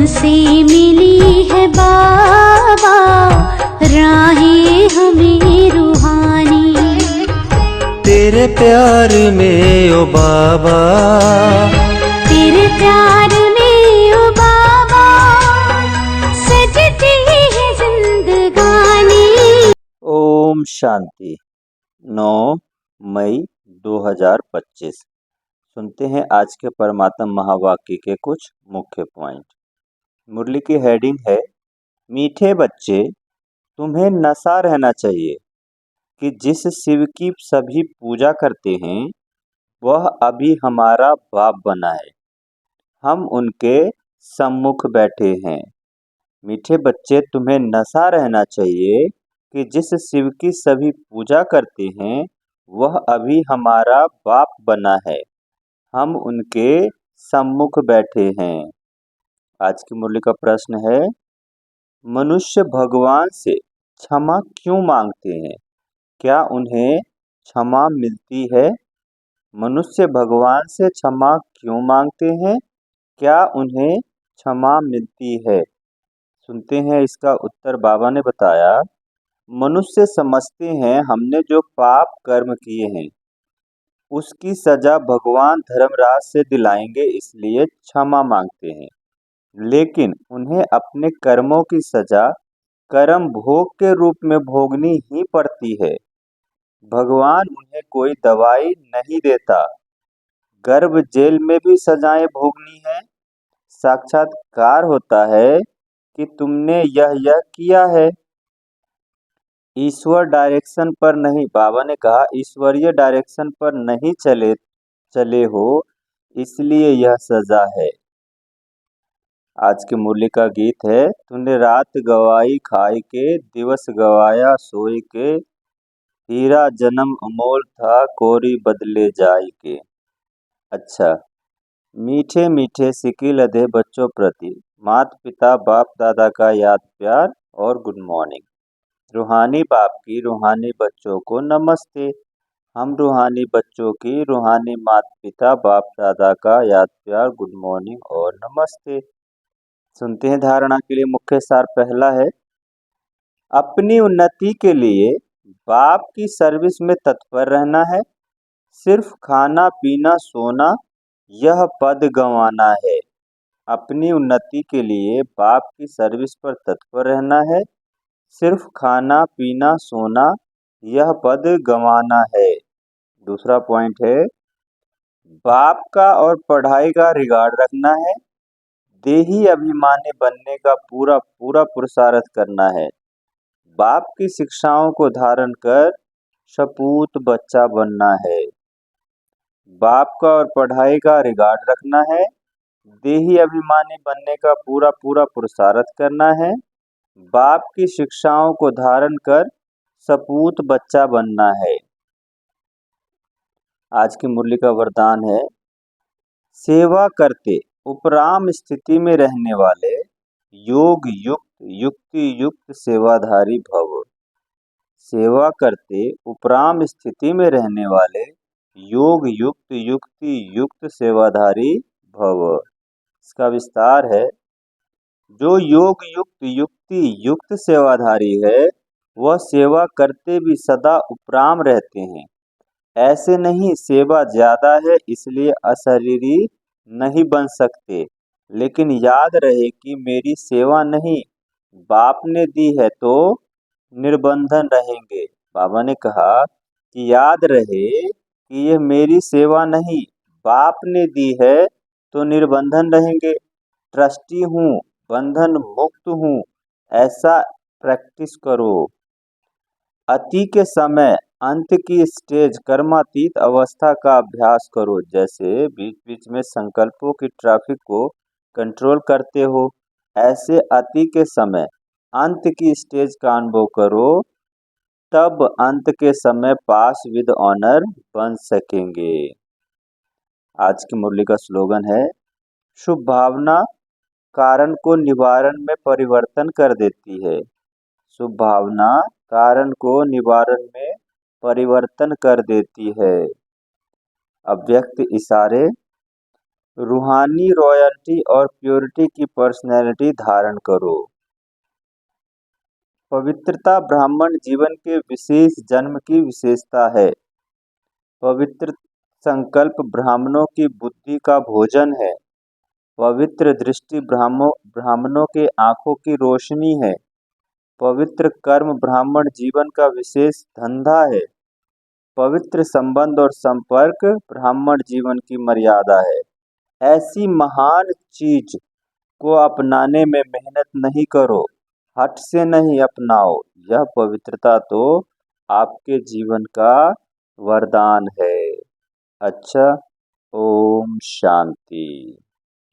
तुमसे मिली है बाबा राहें हमें रूहानी। तेरे प्यार में ओ बाबा, तेरे प्यार में ओ बाबा सजती है जिंदगानी। ओम शांति। 9 मई 2025। सुनते हैं आज के परमात्म महावाक्य के कुछ मुख्य पॉइंट। मुरली की हेडिंग है, मीठे बच्चे तुम्हें नशा रहना चाहिए कि जिस शिव की सभी पूजा करते हैं वह अभी हमारा बाप बना है, हम उनके सम्मुख बैठे हैं। मीठे बच्चे तुम्हें नशा रहना चाहिए कि जिस शिव की सभी पूजा करते हैं वह अभी हमारा बाप बना है, हम उनके सम्मुख बैठे हैं। आज की मुरली का प्रश्न है, मनुष्य भगवान से क्षमा क्यों मांगते हैं? क्या उन्हें क्षमा मिलती है? मनुष्य भगवान से क्षमा क्यों मांगते हैं? क्या उन्हें क्षमा मिलती है? सुनते हैं इसका उत्तर। बाबा ने बताया, मनुष्य समझते हैं हमने जो पाप कर्म किए हैं उसकी सजा भगवान धर्मराज से दिलाएंगे, इसलिए क्षमा मांगते हैं। लेकिन उन्हें अपने कर्मों की सजा कर्म भोग के रूप में भोगनी ही पड़ती है। भगवान उन्हें कोई दवाई नहीं देता। गर्भ जेल में भी सजाएं भोगनी है। साक्षात्कार होता है कि तुमने यह किया है। ईश्वर डायरेक्शन पर नहीं, बाबा ने कहा ईश्वरीय डायरेक्शन पर नहीं चले हो, इसलिए यह सजा है। आज की मुरली का गीत है, तूने रात गवाई खाई के, दिवस गवाया सोई के, हीरा जन्म अमोल था कोरी बदले जाई के। अच्छा, मीठे मीठे सिक्के लदे बच्चों प्रति माता पिता बाप दादा का याद प्यार और गुड मॉर्निंग। रूहानी बाप की रूहानी बच्चों को नमस्ते। हम रूहानी बच्चों की रूहानी माता पिता बाप दादा का याद प्यार गुड मॉर्निंग और नमस्ते। सुनते हैं धारणा के लिए मुख्य सार। पहला है, अपनी उन्नति के लिए बाप की सर्विस में तत्पर रहना है। सिर्फ खाना पीना सोना यह पद गंवाना है। अपनी उन्नति के लिए बाप की सर्विस पर तत्पर रहना है। सिर्फ खाना पीना सोना यह पद गंवाना है। दूसरा पॉइंट है, बाप का और पढ़ाई का रिगार्ड रखना है। देही अभिमानी बनने का पूरा पुरुषार्थ करना है। बाप की शिक्षाओं को धारण कर सपूत बच्चा बनना है। बाप का और पढ़ाई का रिगार्ड रखना है। देही अभिमानी बनने का पूरा पुरुषार्थ करना है। बाप की शिक्षाओं को धारण कर सपूत बच्चा बनना है। आज की मुरली का वरदान है, सेवा करते उपराम स्थिति में रहने वाले योग युक्त युक्ति युक्त सेवाधारी भव। सेवा करते उपराम स्थिति में रहने वाले योग युक्त युक्ति युक्त सेवाधारी भव। इसका विस्तार है, जो योग युक्त युक्ति युक्त सेवाधारी है वह सेवा करते भी सदा उपराम रहते हैं। ऐसे नहीं सेवा ज्यादा है इसलिए अशरीरी नहीं बन सकते, लेकिन याद रहे कि मेरी सेवा नहीं बाप ने दी है तो निर्बंधन रहेंगे। बाबा ने कहा कि याद रहे कि यह मेरी सेवा नहीं बाप ने दी है तो निर्बंधन रहेंगे। ट्रस्टी हूँ, बंधन मुक्त हूँ, ऐसा प्रैक्टिस करो। अति के समय अंत की स्टेज कर्मातीत अवस्था का अभ्यास करो। जैसे बीच बीच में संकल्पों की ट्रैफिक को कंट्रोल करते हो, ऐसे अति के समय अंत की स्टेज का अनुभव करो, तब अंत के समय पास विद ऑनर बन सकेंगे। आज की मुरली का स्लोगन है, शुभ भावना कारण को निवारण में परिवर्तन कर देती है। शुभ भावना कारण को निवारण में परिवर्तन कर देती है। अव्यक्त इशारे, रूहानी रॉयल्टी और प्योरिटी की पर्सनैलिटी धारण करो। पवित्रता ब्राह्मण जीवन के विशेष जन्म की विशेषता है। पवित्र संकल्प ब्राह्मणों की बुद्धि का भोजन है। पवित्र दृष्टि ब्राह्मणों के आंखों की रोशनी है। पवित्र कर्म ब्राह्मण जीवन का विशेष धंधा है। पवित्र संबंध और संपर्क ब्राह्मण जीवन की मर्यादा है। ऐसी महान चीज को अपनाने में मेहनत नहीं करो, हट से नहीं अपनाओ। यह पवित्रता तो आपके जीवन का वरदान है। अच्छा, ओम शांति।